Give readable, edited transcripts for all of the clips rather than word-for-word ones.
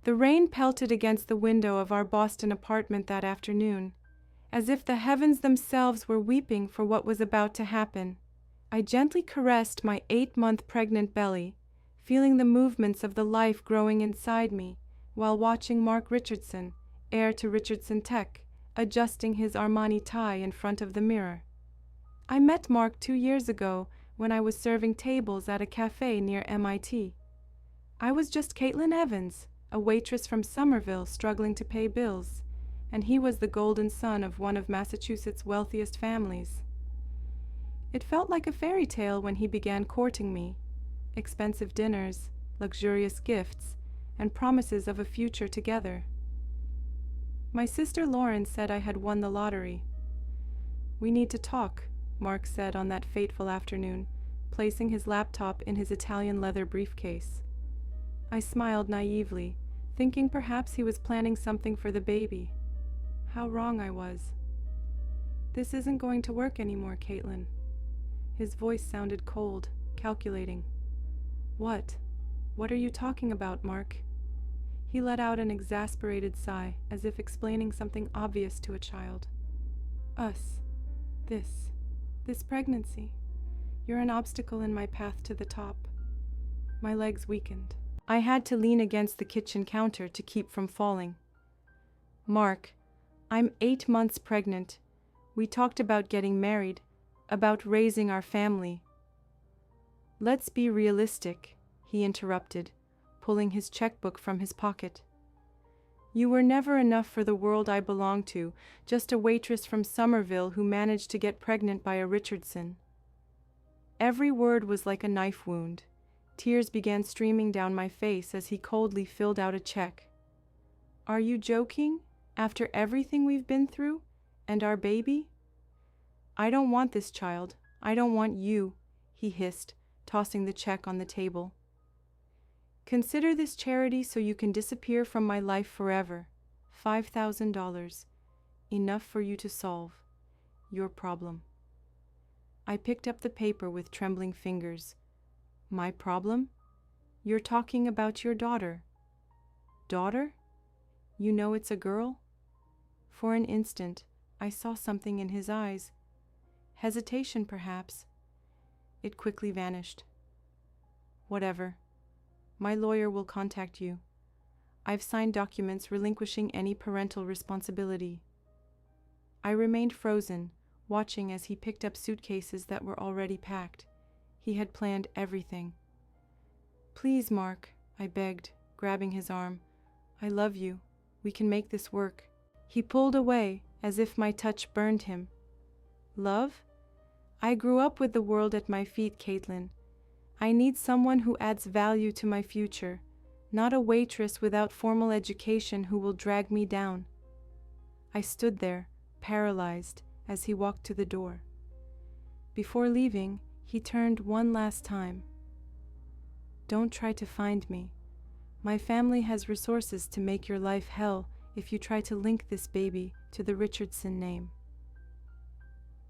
The rain pelted against the window of our Boston apartment that afternoon, as if the heavens themselves were weeping for what was about to happen. I gently caressed my 8-month pregnant belly, feeling the movements of the life growing inside me, while watching Mark Richardson, heir to Richardson Tech, adjusting his Armani tie in front of the mirror. I met Mark 2 years ago when I was serving tables at a cafe near MIT. I was just Caitlin Evans, a waitress from Somerville struggling to pay bills, and he was the golden son of one of Massachusetts' wealthiest families. It felt like a fairy tale when he began courting me. Expensive dinners, luxurious gifts, and promises of a future together. My sister Lauren said I had won the lottery. "We need to talk," Mark said on that fateful afternoon, placing his laptop in his Italian leather briefcase. I smiled naively, thinking perhaps he was planning something for the baby. How wrong I was. "This isn't going to work anymore, Caitlin." His voice sounded cold, calculating. "What? What are you talking about, Mark?" He let out an exasperated sigh, as if explaining something obvious to a child. "Us. This pregnancy. You're an obstacle in my path to the top." My legs weakened. I had to lean against the kitchen counter to keep from falling. "Mark, I'm 8 months pregnant. We talked about getting married, about raising our family." "Let's be realistic," he interrupted, pulling his checkbook from his pocket. "You were never enough for the world I belong to, just a waitress from Somerville who managed to get pregnant by a Richardson." Every word was like a knife wound. Tears began streaming down my face as he coldly filled out a check. "Are you joking? After everything we've been through? And our baby?" "I don't want this child. I don't want you," he hissed, tossing the check on the table. "Consider this charity so you can disappear from my life forever. $5,000. Enough for you to solve. Your problem." I picked up the paper with trembling fingers. "My problem? You're talking about your daughter." "Daughter? You know it's a girl?" For an instant, I saw something in his eyes. Hesitation, perhaps. It quickly vanished. "Whatever. My lawyer will contact you. I've signed documents relinquishing any parental responsibility." I remained frozen, watching as he picked up suitcases that were already packed. He had planned everything. "Please, Mark," I begged, grabbing his arm. "I love you. We can make this work." He pulled away, as if my touch burned him. "Love? I grew up with the world at my feet, Caitlin. I need someone who adds value to my future, not a waitress without formal education who will drag me down." I stood there, paralyzed, as he walked to the door. Before leaving, he turned one last time. "Don't try to find me. My family has resources to make your life hell if you try to link this baby to the Richardson name."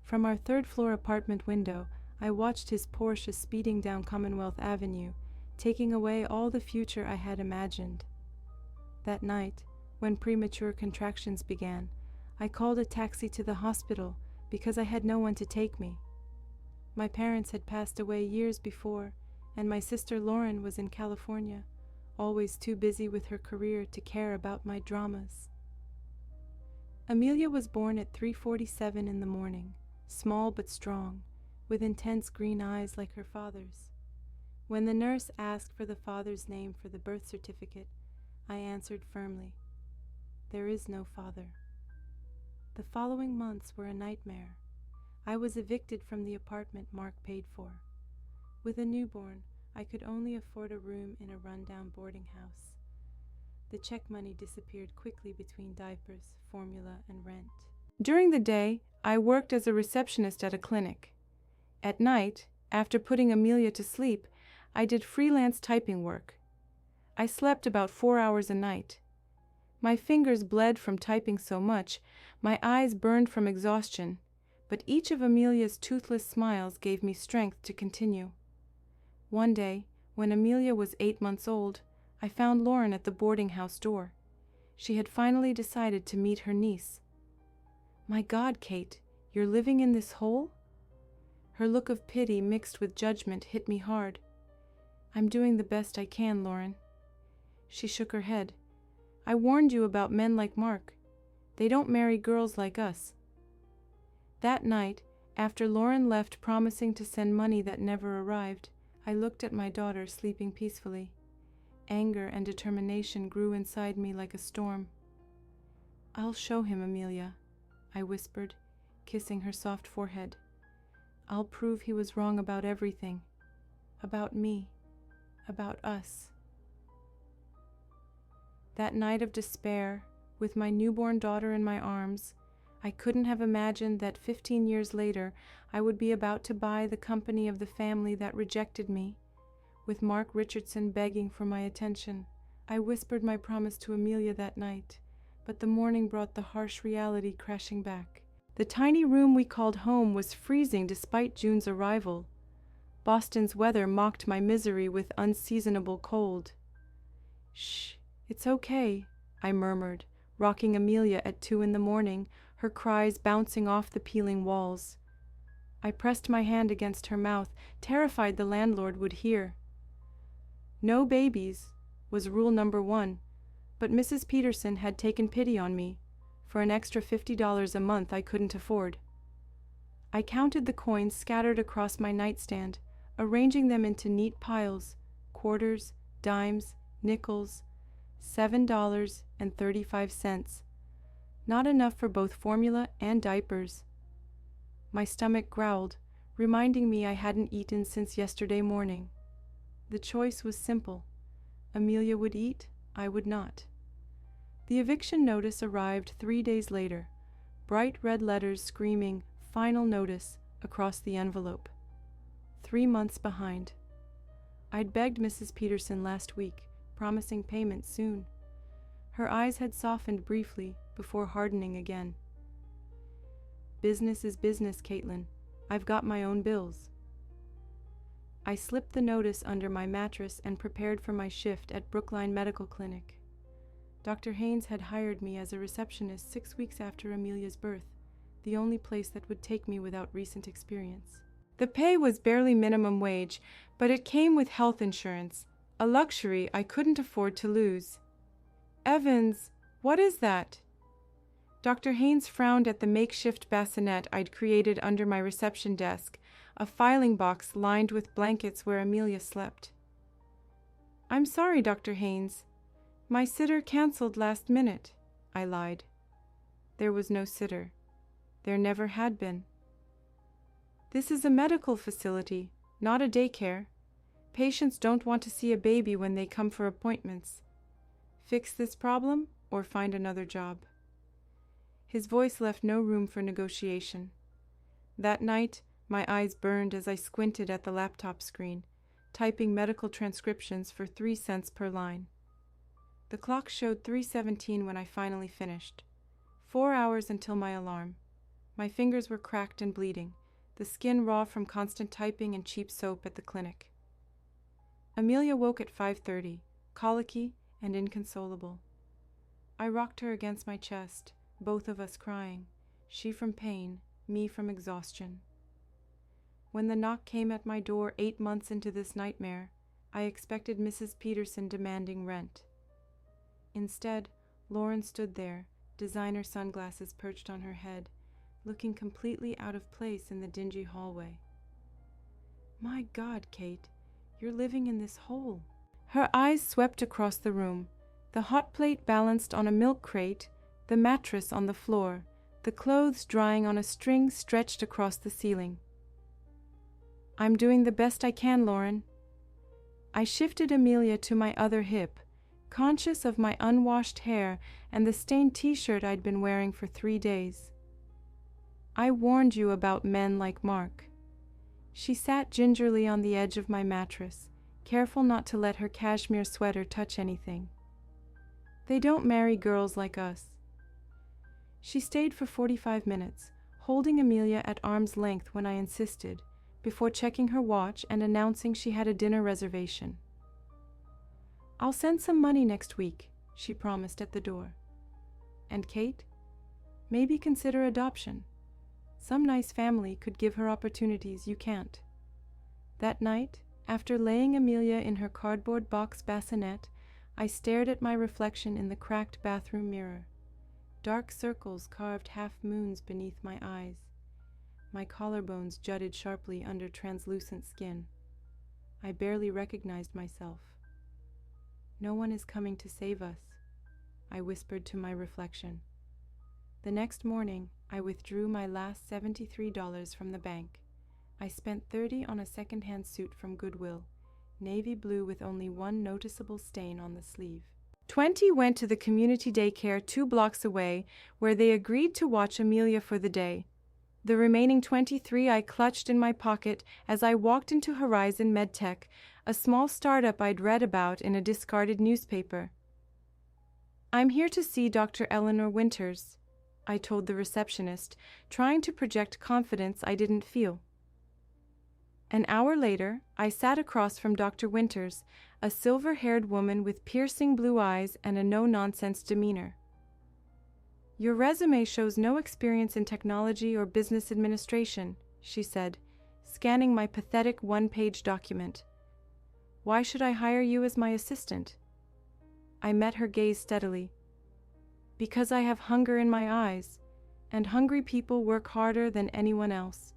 From our third-floor apartment window, I watched his Porsche speeding down Commonwealth Avenue, taking away all the future I had imagined. That night, when premature contractions began, I called a taxi to the hospital because I had no one to take me. My parents had passed away years before, and my sister Lauren was in California, always too busy with her career to care about my dramas. Amelia was born at 3:47 in the morning, small but strong, with intense green eyes like her father's. When the nurse asked for the father's name for the birth certificate, I answered firmly, "There is no father." The following months were a nightmare. I was evicted from the apartment Mark paid for. With a newborn, I could only afford a room in a rundown boarding house. The check money disappeared quickly between diapers, formula, and rent. During the day, I worked as a receptionist at a clinic. At night, after putting Amelia to sleep, I did freelance typing work. I slept about 4 hours a night. My fingers bled from typing so much, my eyes burned from exhaustion, but each of Amelia's toothless smiles gave me strength to continue. One day, when Amelia was 8 months old, I found Lauren at the boarding house door. She had finally decided to meet her niece. "My God, Kate, you're living in this hole?" Her look of pity mixed with judgment hit me hard. "I'm doing the best I can, Lauren." She shook her head. "I warned you about men like Mark. They don't marry girls like us." That night, after Lauren left promising to send money that never arrived, I looked at my daughter sleeping peacefully. Anger and determination grew inside me like a storm. "I'll show him, Amelia," I whispered, kissing her soft forehead. "I'll prove he was wrong about everything. About me. About us." That night of despair, with my newborn daughter in my arms, I couldn't have imagined that 15 years later I would be about to buy the company of the family that rejected me, with Mark Richardson begging for my attention. I whispered my promise to Amelia that night, but the morning brought the harsh reality crashing back. The tiny room we called home was freezing despite June's arrival. Boston's weather mocked my misery with unseasonable cold. "Shh, it's okay," I murmured, rocking Amelia at 2 a.m, her cries bouncing off the peeling walls. I pressed my hand against her mouth, terrified the landlord would hear. No babies was rule number 1, but Mrs. Peterson had taken pity on me. For an extra $50 a month I couldn't afford. I counted the coins scattered across my nightstand, arranging them into neat piles: quarters, dimes, nickels, $7.35. Not enough for both formula and diapers. My stomach growled, reminding me I hadn't eaten since yesterday morning. The choice was simple. Amelia would eat, I would not. The eviction notice arrived 3 days later, bright red letters screaming "Final Notice" across the envelope. 3 months behind. I'd begged Mrs. Peterson last week, promising payment soon. Her eyes had softened briefly before hardening again. "Business is business, Caitlin. I've got my own bills." I slipped the notice under my mattress and prepared for my shift at Brookline Medical Clinic. Dr. Haynes had hired me as a receptionist 6 weeks after Amelia's birth, the only place that would take me without recent experience. The pay was barely minimum wage, but it came with health insurance, a luxury I couldn't afford to lose. "Evans, what is that?" Dr. Haynes frowned at the makeshift bassinet I'd created under my reception desk, a filing box lined with blankets where Amelia slept. "I'm sorry, Dr. Haynes. My sitter canceled last minute," I lied. There was no sitter. There never had been. "This is a medical facility, not a daycare. Patients don't want to see a baby when they come for appointments. Fix this problem or find another job." His voice left no room for negotiation. That night, my eyes burned as I squinted at the laptop screen, typing medical transcriptions for 3 cents per line. The clock showed 3:17 when I finally finished. 4 hours until my alarm. My fingers were cracked and bleeding, the skin raw from constant typing and cheap soap at the clinic. Amelia woke at 5:30, colicky and inconsolable. I rocked her against my chest, both of us crying, she from pain, me from exhaustion. When the knock came at my door 8 months into this nightmare, I expected Mrs. Peterson demanding rent. Instead, Lauren stood there, designer sunglasses perched on her head, looking completely out of place in the dingy hallway. "My God, Kate, you're living in this hole." Her eyes swept across the room, the hot plate balanced on a milk crate, the mattress on the floor, the clothes drying on a string stretched across the ceiling. "I'm doing the best I can, Lauren." I shifted Amelia to my other hip, conscious of my unwashed hair and the stained t-shirt I'd been wearing for 3 days. "I warned you about men like Mark." She sat gingerly on the edge of my mattress, careful not to let her cashmere sweater touch anything. "They don't marry girls like us." She stayed for 45 minutes, holding Amelia at arm's length when I insisted, before checking her watch and announcing she had a dinner reservation. "I'll send some money next week," she promised at the door. "And Kate? Maybe consider adoption. Some nice family could give her opportunities you can't." That night, after laying Amelia in her cardboard box bassinet, I stared at my reflection in the cracked bathroom mirror. Dark circles carved half-moons beneath my eyes. My collarbones jutted sharply under translucent skin. I barely recognized myself. "No one is coming to save us," I whispered to my reflection. The next morning, I withdrew my last $73 from the bank. I spent $30 on a second-hand suit from Goodwill, navy blue with only one noticeable stain on the sleeve. 20 went to the community daycare 2 blocks away, where they agreed to watch Amelia for the day. The remaining 23 I clutched in my pocket as I walked into Horizon MedTech, a small startup I'd read about in a discarded newspaper. "I'm here to see Dr. Eleanor Winters," I told the receptionist, trying to project confidence I didn't feel. An hour later, I sat across from Dr. Winters, a silver-haired woman with piercing blue eyes and a no-nonsense demeanor. "Your resume shows no experience in technology or business administration," she said, scanning my pathetic one-page document. "Why should I hire you as my assistant?" I met her gaze steadily. "Because I have hunger in my eyes, and hungry people work harder than anyone else."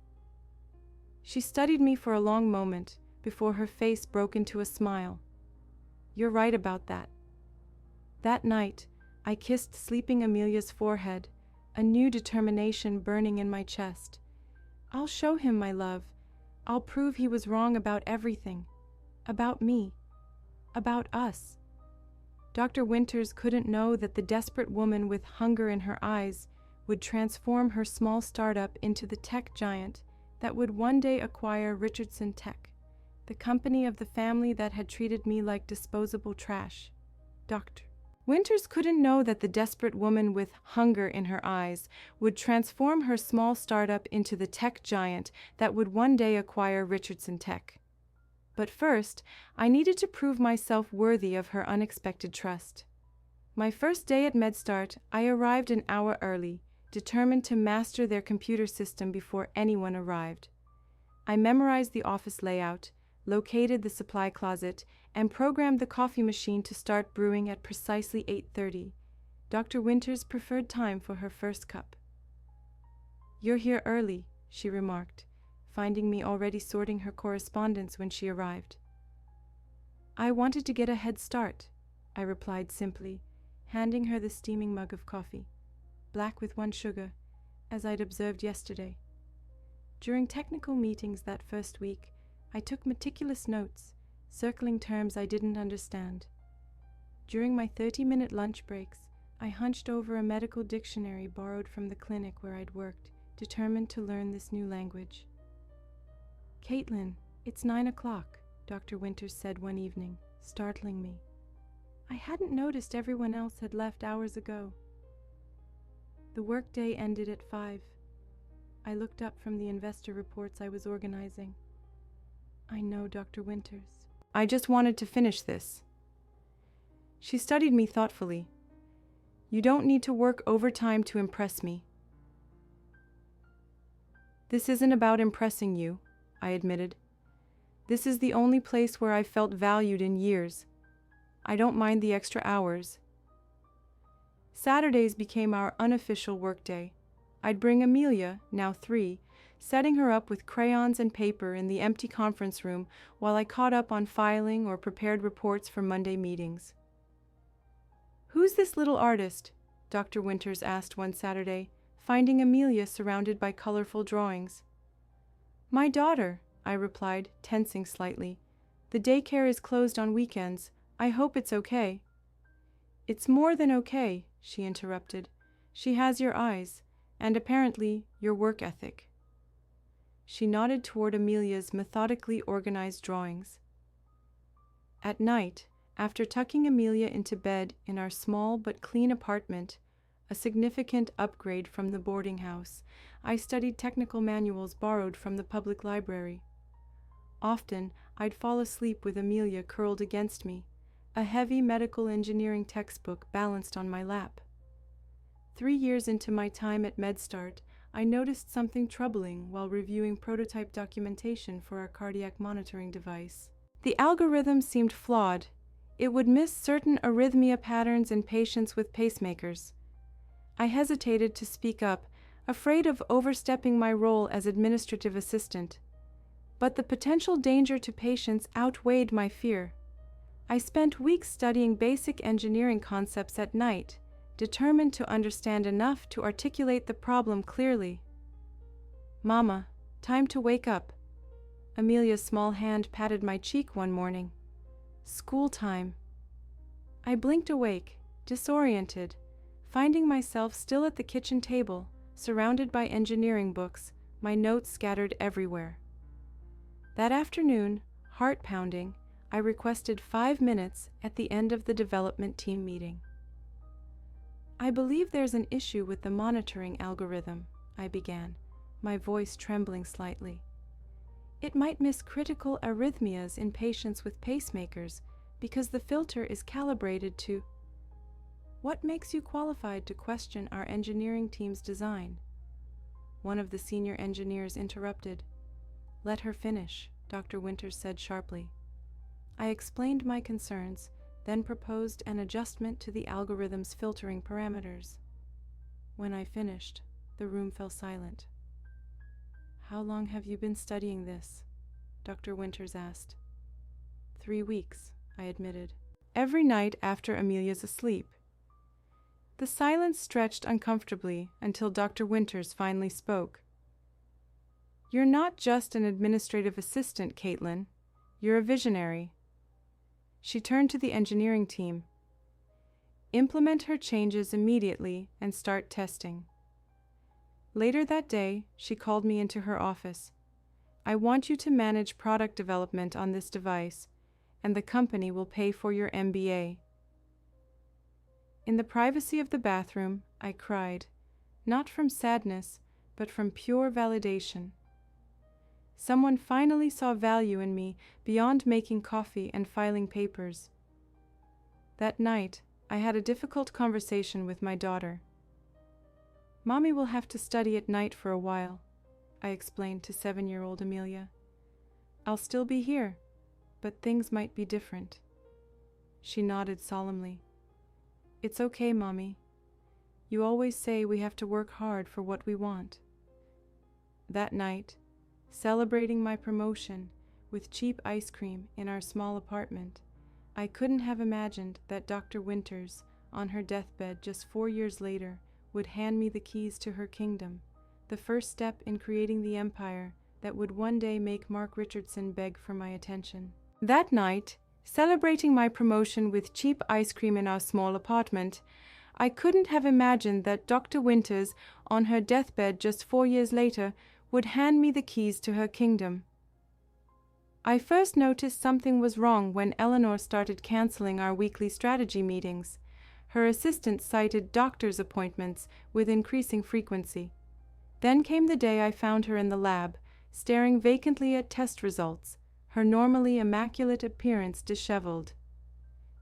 She studied me for a long moment before her face broke into a smile. "You're right about that." That night, I kissed sleeping Amelia's forehead, a new determination burning in my chest. "I'll show him my love. I'll prove he was wrong about everything. About me. About us." Dr. Winters couldn't know that the desperate woman with hunger in her eyes would transform her small startup into the tech giant that would one day acquire Richardson Tech, the company of the family that had treated me like disposable trash. Dr. Winters couldn't know that the desperate woman with hunger in her eyes would transform her small startup into the tech giant that would one day acquire Richardson Tech. But first, I needed to prove myself worthy of her unexpected trust. My first day at MedStart, I arrived an hour early, determined to master their computer system before anyone arrived. I memorized the office layout, located the supply closet, and programmed the coffee machine to start brewing at precisely 8:30, Dr. Winters' preferred time for her first cup. "You're here early," she remarked, finding me already sorting her correspondence when she arrived. "I wanted to get a head start," I replied simply, handing her the steaming mug of coffee, black with 1 sugar, as I'd observed yesterday. During technical meetings that first week, I took meticulous notes, circling terms I didn't understand. During my 30-minute lunch breaks, I hunched over a medical dictionary borrowed from the clinic where I'd worked, determined to learn this new language. "Caitlin, it's 9 o'clock, Dr. Winters said one evening, startling me. I hadn't noticed everyone else had left hours ago. The workday ended at 5. I looked up from the investor reports I was organizing. "I know, Dr. Winters. I just wanted to finish this." She studied me thoughtfully. "You don't need to work overtime to impress me." "This isn't about impressing you," I admitted. "This is the only place where I've felt valued in years. I don't mind the extra hours." Saturdays became our unofficial workday. I'd bring Amelia, now 3, setting her up with crayons and paper in the empty conference room while I caught up on filing or prepared reports for Monday meetings. "Who's this little artist?" Dr. Winters asked one Saturday, finding Amelia surrounded by colorful drawings. "My daughter," I replied, tensing slightly. "The daycare is closed on weekends. I hope it's okay." "It's more than okay," she interrupted. "She has your eyes, and apparently your work ethic." She nodded toward Amelia's methodically organized drawings. At night, after tucking Amelia into bed in our small but clean apartment, a significant upgrade from the boarding house, I studied technical manuals borrowed from the public library. Often, I'd fall asleep with Amelia curled against me, a heavy medical engineering textbook balanced on my lap. 3 years into my time at MedStart, I noticed something troubling while reviewing prototype documentation for our cardiac monitoring device. The algorithm seemed flawed. It would miss certain arrhythmia patterns in patients with pacemakers. I hesitated to speak up, afraid of overstepping my role as administrative assistant. But the potential danger to patients outweighed my fear. I spent weeks studying basic engineering concepts at night, determined to understand enough to articulate the problem clearly. "Mama, time to wake up." Amelia's small hand patted my cheek one morning. "School time." I blinked awake, disoriented, finding myself still at the kitchen table, surrounded by engineering books, my notes scattered everywhere. That afternoon, heart-pounding, I requested 5 minutes at the end of the development team meeting. "I believe there's an issue with the monitoring algorithm," I began, my voice trembling slightly. "It might miss critical arrhythmias in patients with pacemakers because the filter is calibrated to—" "What makes you qualified to question our engineering team's design?" One of the senior engineers interrupted. "Let her finish," Dr. Winters said sharply. I explained my concerns, then proposed an adjustment to the algorithm's filtering parameters. When I finished, the room fell silent. "How long have you been studying this?" Dr. Winters asked. 3 weeks, I admitted. "Every night after Amelia's asleep." The silence stretched uncomfortably until Dr. Winters finally spoke. "You're not just an administrative assistant, Caitlin. You're a visionary." She turned to the engineering team. "Implement her changes immediately and start testing." Later that day, she called me into her office. "I want you to manage product development on this device, and the company will pay for your MBA." In the privacy of the bathroom, I cried, not from sadness, but from pure validation. Someone finally saw value in me beyond making coffee and filing papers. That night, I had a difficult conversation with my daughter. "Mommy will have to study at night for a while," I explained to 7-year-old Amelia. "I'll still be here, but things might be different." She nodded solemnly. "It's okay, Mommy. You always say we have to work hard for what we want." That night, celebrating my promotion with cheap ice cream in our small apartment, I couldn't have imagined that Dr. Winters, on her deathbed just 4 years later, would hand me the keys to her kingdom, the first step in creating the empire that would one day make Mark Richardson beg for my attention. That night, celebrating my promotion with cheap ice cream in our small apartment, I couldn't have imagined that Dr. Winters, on her deathbed just 4 years later, would hand me the keys to her kingdom. I first noticed something was wrong when Eleanor started canceling our weekly strategy meetings. Her assistant cited doctor's appointments with increasing frequency. Then came the day I found her in the lab, staring vacantly at test results, her normally immaculate appearance disheveled.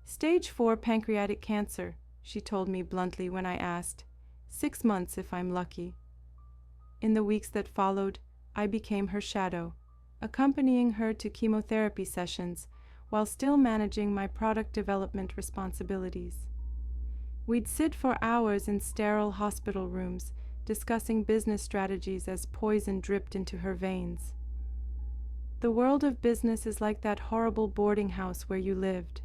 "Stage 4 pancreatic cancer," she told me bluntly when I asked. 6 months if I'm lucky." In the weeks that followed, I became her shadow, accompanying her to chemotherapy sessions while still managing my product development responsibilities. We'd sit for hours in sterile hospital rooms, discussing business strategies as poison dripped into her veins. "The world of business is like that horrible boarding house where you lived,"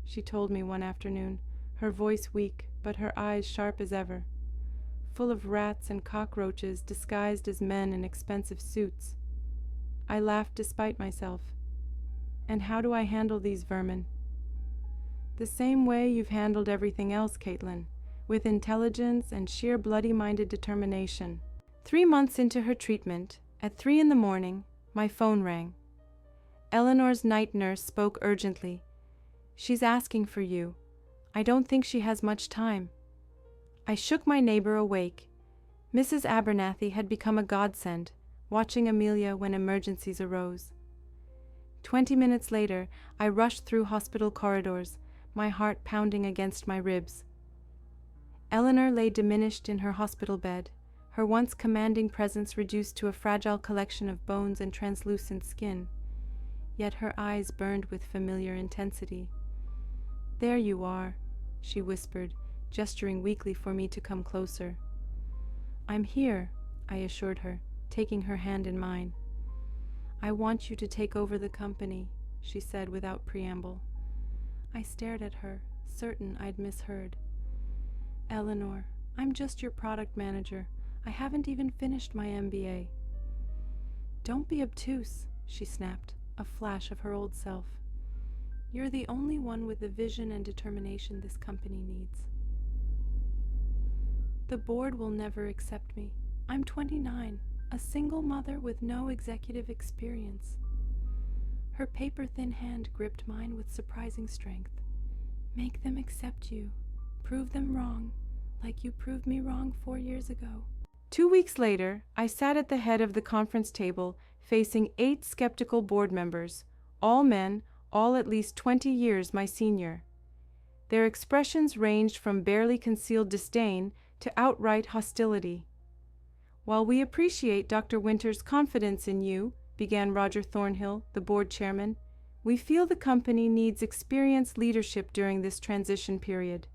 she told me one afternoon, her voice weak but her eyes sharp as ever. "Full of rats and cockroaches disguised as men in expensive suits." I laughed despite myself. "And how do I handle these vermin?" "The same way you've handled everything else, Caitlin, with intelligence and sheer bloody-minded determination." 3 months into her treatment, at 3 a.m, my phone rang. Eleanor's night nurse spoke urgently. "She's asking for you. I don't think she has much time." I shook my neighbor awake. Mrs. Abernathy had become a godsend, watching Amelia when emergencies arose. 20 minutes later, I rushed through hospital corridors, my heart pounding against my ribs. Eleanor lay diminished in her hospital bed, her once commanding presence reduced to a fragile collection of bones and translucent skin. Yet her eyes burned with familiar intensity. "There you are," she whispered, gesturing weakly for me to come closer. "I'm here," I assured her, taking her hand in mine. "I want you to take over the company," she said without preamble. I stared at her, certain I'd misheard. "Eleanor, I'm just your product manager. I haven't even finished my MBA." "Don't be obtuse," she snapped, a flash of her old self. "You're the only one with the vision and determination this company needs." "The board will never accept me. I'm 29, a single mother with no executive experience." Her paper-thin hand gripped mine with surprising strength. "Make them accept you. Prove them wrong, like you proved me wrong 4 years ago." 2 weeks later, I sat at the head of the conference table, facing 8 skeptical board members, all men, all at least 20 years my senior. Their expressions ranged from barely concealed disdain to outright hostility. "While we appreciate Dr. Winter's confidence in you," began Roger Thornhill, the board chairman, "we feel the company needs experienced leadership during this transition period."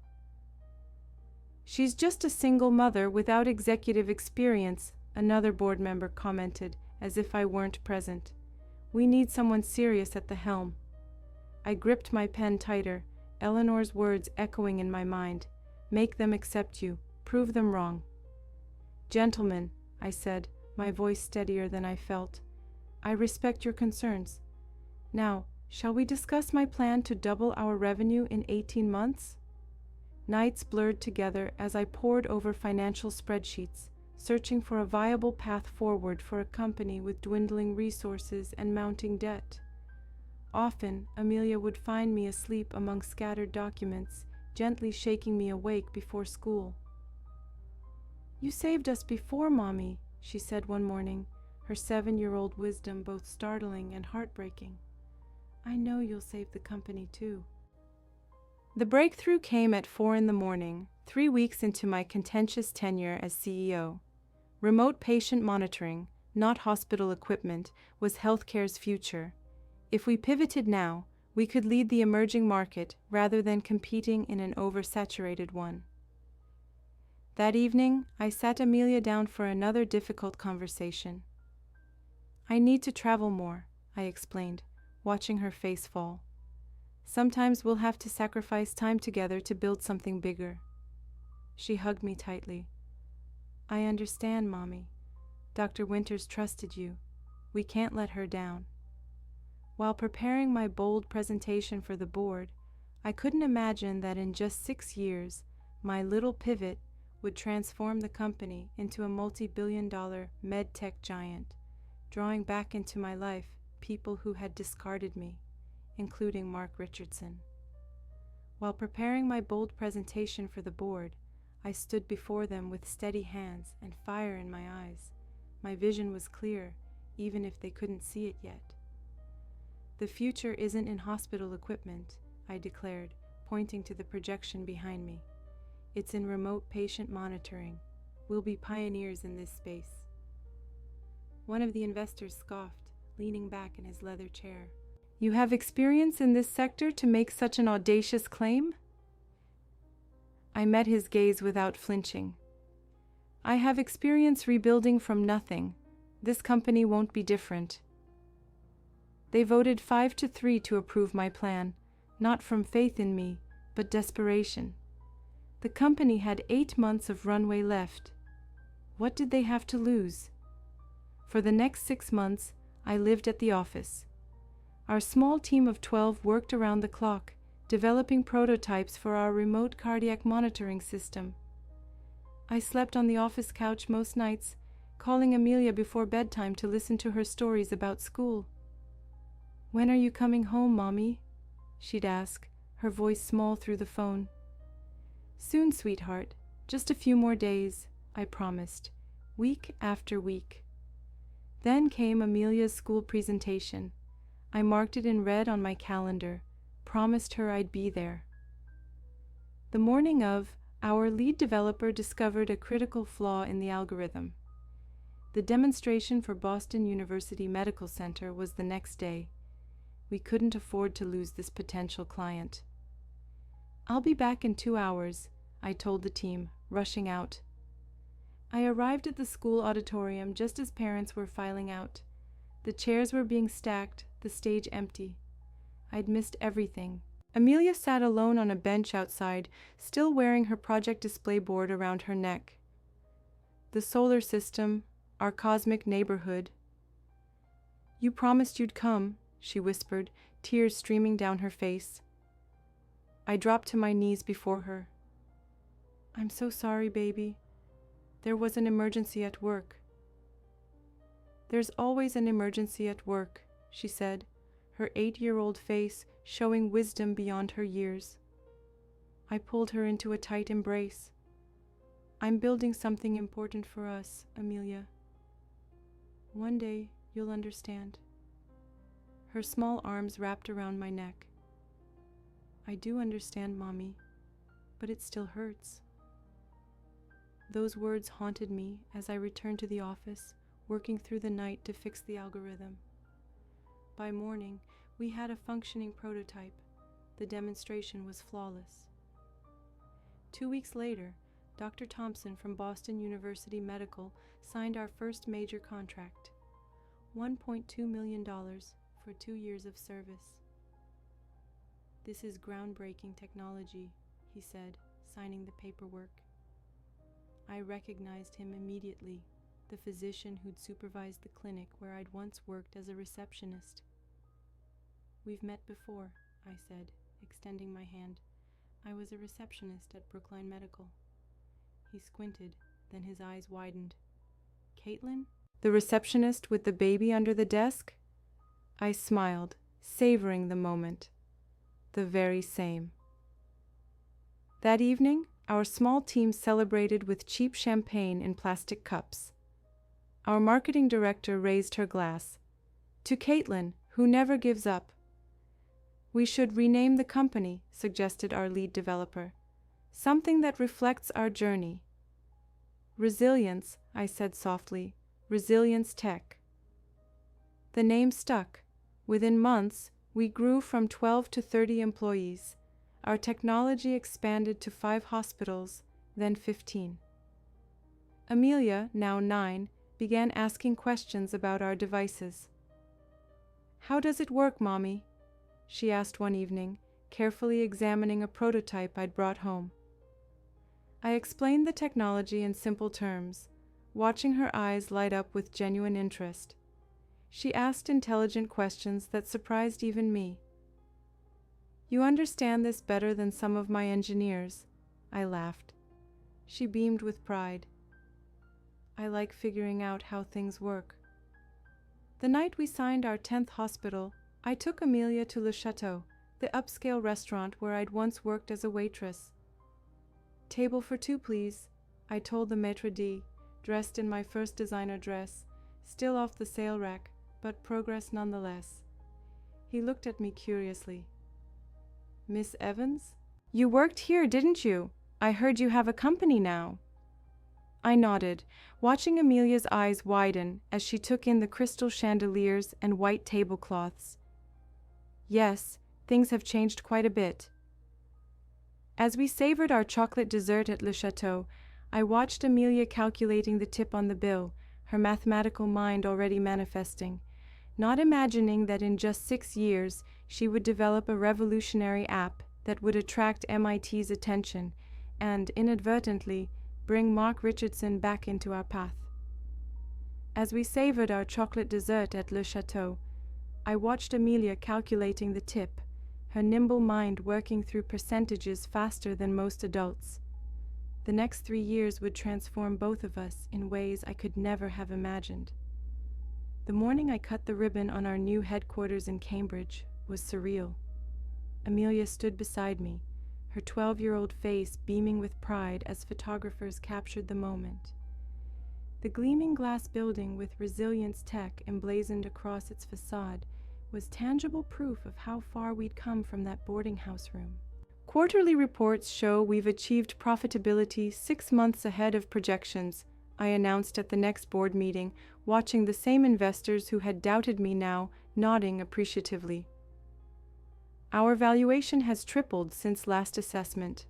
"She's just a single mother without executive experience," another board member commented, as if I weren't present. "We need someone serious at the helm." I gripped my pen tighter, Eleanor's words echoing in my mind. "Make them accept you. Prove them wrong." "Gentlemen," I said, my voice steadier than I felt, "I respect your concerns. Now, shall we discuss my plan to double our revenue in 18 months? Nights blurred together as I pored over financial spreadsheets, searching for a viable path forward for a company with dwindling resources and mounting debt. Often, Amelia would find me asleep among scattered documents, gently shaking me awake before school. "You saved us before, Mommy," she said one morning, her 7-year-old wisdom both startling and heartbreaking. "I know you'll save the company too." The breakthrough came at 4 a.m, 3 weeks into my contentious tenure as CEO. Remote patient monitoring, not hospital equipment, was healthcare's future. If we pivoted now, we could lead the emerging market rather than competing in an oversaturated one. That evening, I sat Amelia down for another difficult conversation. "I need to travel more," I explained, watching her face fall. "Sometimes we'll have to sacrifice time together to build something bigger." She hugged me tightly. "I understand, Mommy. Dr. Winters trusted you. We can't let her down." While preparing my bold presentation for the board, I couldn't imagine that in just 6 years, my little pivot would transform the company into a multi-billion-dollar med-tech giant, drawing back into my life people who had discarded me, including Mark Richardson. While preparing my bold presentation for the board, I stood before them with steady hands and fire in my eyes. My vision was clear, even if they couldn't see it yet. "The future isn't in hospital equipment," I declared, pointing to the projection behind me. "It's in remote patient monitoring. We'll be pioneers in this space." One of the investors scoffed, leaning back in his leather chair. "You have experience in this sector to make such an audacious claim?" I met his gaze without flinching. "I have experience rebuilding from nothing. This company won't be different." They voted 5-3 to approve my plan, not from faith in me, but desperation. The company had 8 months of runway left. What did they have to lose? For the next 6 months, I lived at the office. Our small team of 12 worked around the clock, developing prototypes for our remote cardiac monitoring system. I slept on the office couch most nights, calling Amelia before bedtime to listen to her stories about school. "When are you coming home, Mommy?" she'd ask, her voice small through the phone. "Soon, sweetheart. Just a few more days," I promised, week after week. Then came Amelia's school presentation. I marked it in red on my calendar, promised her I'd be there. The morning of, our lead developer discovered a critical flaw in the algorithm. The demonstration for Boston University Medical Center was the next day. We couldn't afford to lose this potential client. "I'll be back in 2 hours," I told the team, rushing out. I arrived at the school auditorium just as parents were filing out. The chairs were being stacked, the stage empty. I'd missed everything. Amelia sat alone on a bench outside, still wearing her project display board around her neck. The solar system, our cosmic neighborhood. "You promised you'd come," she whispered, tears streaming down her face. I dropped to my knees before her. "I'm so sorry, baby. There was an emergency at work." "There's always an emergency at work," she said, her 8-year-old face showing wisdom beyond her years. I pulled her into a tight embrace. "I'm building something important for us, Amelia. One day you'll understand." Her small arms wrapped around my neck. "I do understand, Mommy, but it still hurts." Those words haunted me as I returned to the office, working through the night to fix the algorithm. By morning, we had a functioning prototype. The demonstration was flawless. 2 weeks later, Dr. Thompson from Boston University Medical signed our first major contract, $1.2 million for 2 years of service. "This is groundbreaking technology," he said, signing the paperwork. I recognized him immediately, the physician who'd supervised the clinic where I'd once worked as a receptionist. "We've met before," I said, extending my hand. "I was a receptionist at Brookline Medical." He squinted, then his eyes widened. "Caitlin? The receptionist with the baby under the desk?" I smiled, savoring the moment. The very same. That evening, our small team celebrated with cheap champagne in plastic cups. Our marketing director raised her glass. "To Caitlin, who never gives up." "We should rename the company," suggested our lead developer. "Something that reflects our journey." "Resilience," I said softly. "Resilience Tech." The name stuck. Within months, we grew from 12 to 30 employees. Our technology expanded to 5 hospitals, then 15. Amelia, now 9, began asking questions about our devices. "How does it work, Mommy?" she asked one evening, carefully examining a prototype I'd brought home. I explained the technology in simple terms, watching her eyes light up with genuine interest. She asked intelligent questions that surprised even me. "You understand this better than some of my engineers," I laughed. She beamed with pride. "I like figuring out how things work." The night we signed our 10th hospital, I took Amelia to Le Chateau, the upscale restaurant where I'd once worked as a waitress. "Table for 2, please," I told the maître d', dressed in my first designer dress, still off the sale rack, but progress nonetheless. He looked at me curiously. "Miss Evans? You worked here, didn't you? I heard you have a company now." I nodded, watching Amelia's eyes widen as she took in the crystal chandeliers and white tablecloths. "Yes, things have changed quite a bit." As we savored our chocolate dessert at Le Chateau, I watched Amelia calculating the tip on the bill, her mathematical mind already manifesting, not imagining that in just 6 years she would develop a revolutionary app that would attract MIT's attention and, inadvertently, bring Mark Richardson back into our path. As we savored our chocolate dessert at Le Chateau, I watched Amelia calculating the tip, her nimble mind working through percentages faster than most adults. The next 3 years would transform both of us in ways I could never have imagined. The morning I cut the ribbon on our new headquarters in Cambridge was surreal. Amelia stood beside me, her 12-year-old face beaming with pride as photographers captured the moment. The gleaming glass building with Resilience Tech emblazoned across its facade was tangible proof of how far we'd come from that boarding house room. Quarterly reports show we've achieved profitability 6 months ahead of projections, I announced at the next board meeting, watching the same investors who had doubted me now nodding appreciatively. Our valuation has tripled since last assessment.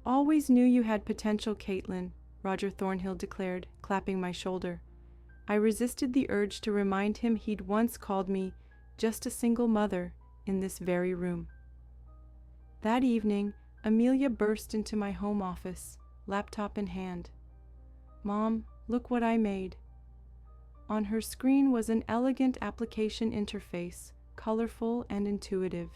Always knew you had potential, Caitlin, Roger Thornhill declared, clapping my shoulder. I resisted the urge to remind him he'd once called me just a single mother in this very room. That evening, Amelia burst into my home office, laptop in hand. Mom, look what I made. On her screen was an elegant application interface, colorful and intuitive.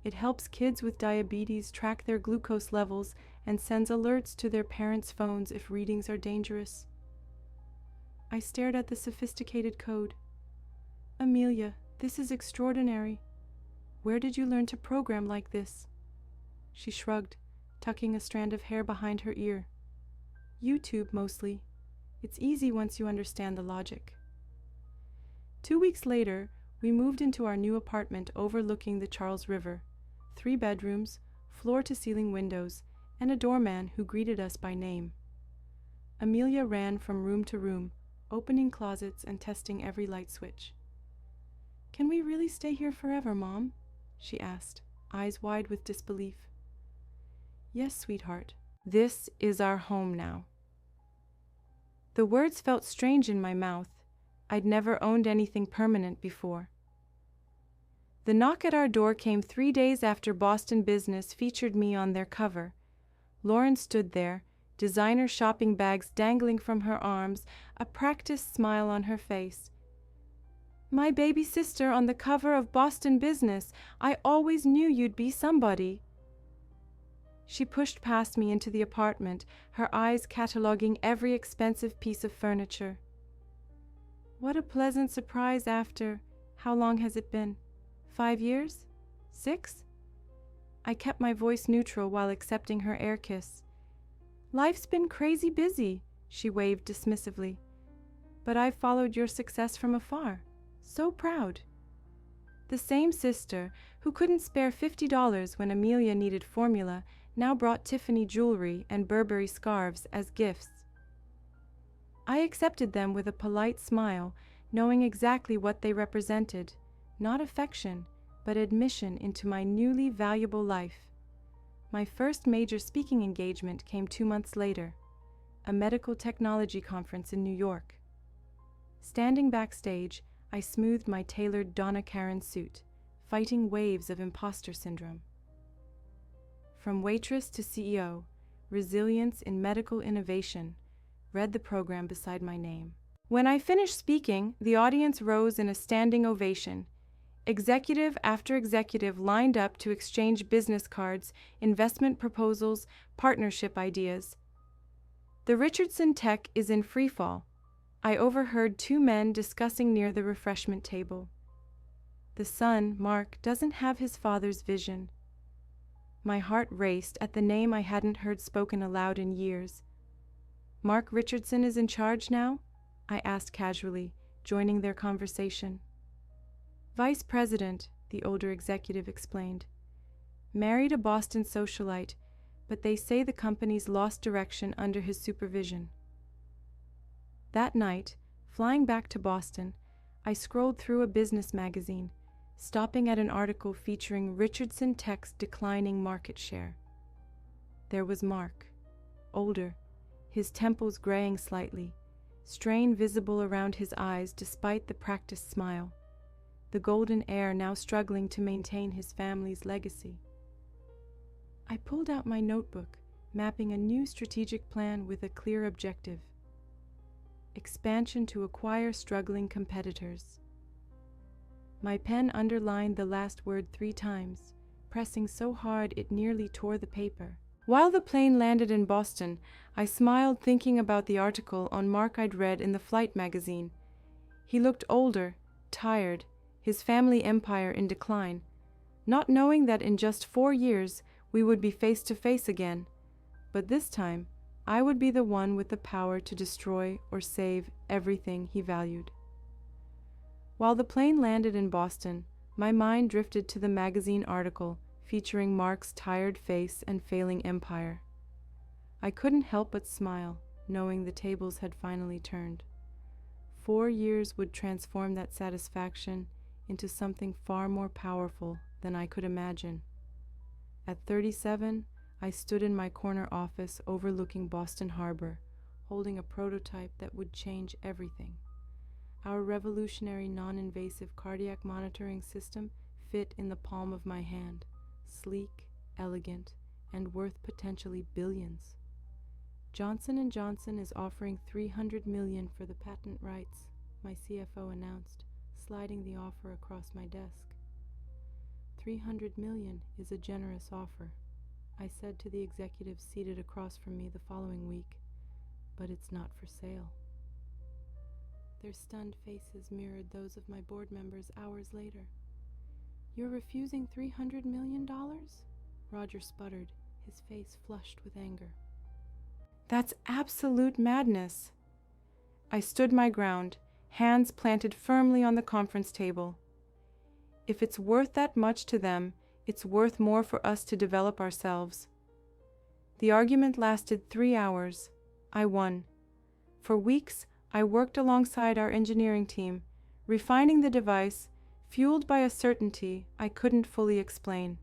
It helps kids with diabetes track their glucose levels and sends alerts to their parents' phones if readings are dangerous. I stared at the sophisticated code. Amelia, this is extraordinary. Where did you learn to program like this? She shrugged, tucking a strand of hair behind her ear. YouTube, mostly. It's easy once you understand the logic. 2 weeks later, we moved into our new apartment overlooking the Charles River. 3 bedrooms, floor-to-ceiling windows, and a doorman who greeted us by name. Amelia ran from room to room, opening closets and testing every light switch. Can we really stay here forever, Mom? She asked, eyes wide with disbelief. Yes, sweetheart. This is our home now. The words felt strange in my mouth. I'd never owned anything permanent before. The knock at our door came 3 days after Boston Business featured me on their cover. Lauren stood there, designer shopping bags dangling from her arms, a practiced smile on her face. My baby sister on the cover of Boston Business. I always knew you'd be somebody. She pushed past me into the apartment, her eyes cataloging every expensive piece of furniture. What a pleasant surprise after, how long has it been? 5 years? 6? I kept my voice neutral while accepting her air kiss. Life's been crazy busy, she waved dismissively. But I've followed your success from afar. So proud. The same sister, who couldn't spare $50 when Amelia needed formula, now brought Tiffany jewelry and Burberry scarves as gifts. I accepted them with a polite smile, knowing exactly what they represented, not affection, but admission into my newly valuable life. My first major speaking engagement came 2 months later, a medical technology conference in New York. Standing backstage, I smoothed my tailored Donna Karan suit, fighting waves of imposter syndrome. From waitress to CEO, resilience in medical innovation, read the program beside my name. When I finished speaking, the audience rose in a standing ovation. Executive after executive lined up to exchange business cards, investment proposals, partnership ideas. The Richardson Tech is in freefall. I overheard 2 men discussing near the refreshment table. The son, Mark, doesn't have his father's vision. My heart raced at the name I hadn't heard spoken aloud in years. Mark Richardson is in charge now? I asked casually, joining their conversation. Vice President, the older executive explained. Married a Boston socialite, but they say the company's lost direction under his supervision. That night, flying back to Boston, I scrolled through a business magazine, stopping at an article featuring Richardson Tech's declining market share. There was Mark, older, his temples graying slightly, strain visible around his eyes despite the practiced smile, the golden heir now struggling to maintain his family's legacy. I pulled out my notebook, mapping a new strategic plan with a clear objective. Expansion to acquire struggling competitors. My pen underlined the last word 3 times, pressing so hard it nearly tore the paper. While the plane landed in Boston, I smiled thinking about the article on Mark I'd read in the flight magazine. He looked older, tired, his family empire in decline, not knowing that in just 4 years we would be face to face again, but this time I would be the one with the power to destroy or save everything he valued. While the plane landed in Boston, my mind drifted to the magazine article, featuring Mark's tired face and failing empire. I couldn't help but smile, knowing the tables had finally turned. 4 years would transform that satisfaction into something far more powerful than I could imagine. At 37, I stood in my corner office overlooking Boston Harbor, holding a prototype that would change everything. Our revolutionary non-invasive cardiac monitoring system fit in the palm of my hand, sleek, elegant, and worth potentially billions. Johnson & Johnson is offering $300 million for the patent rights, my CFO announced, sliding the offer across my desk. $300 million is a generous offer, I said to the executive seated across from me the following week, but it's not for sale. Their stunned faces mirrored those of my board members hours later. You're refusing $300 million? Roger sputtered, his face flushed with anger. That's absolute madness. I stood my ground, hands planted firmly on the conference table. If it's worth that much to them, it's worth more for us to develop ourselves. The argument lasted 3 hours. I won. For weeks, I worked alongside our engineering team, refining the device, fueled by a certainty I couldn't fully explain.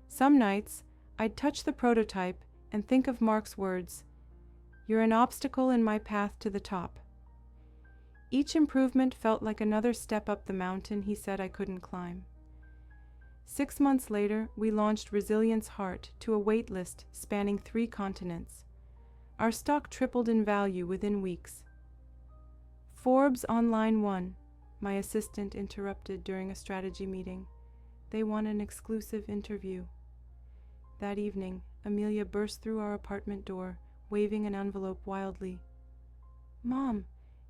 Some nights, I'd touch the prototype and think of Mark's words, "You're an obstacle in my path to the top." Each improvement felt like another step up the mountain he said I couldn't climb. 6 months later, we launched Resilience Heart to a wait list spanning 3 continents. Our stock tripled in value within weeks. Forbes on line 1, my assistant interrupted during a strategy meeting. They want an exclusive interview. That evening, Amelia burst through our apartment door, waving an envelope wildly. "Mom,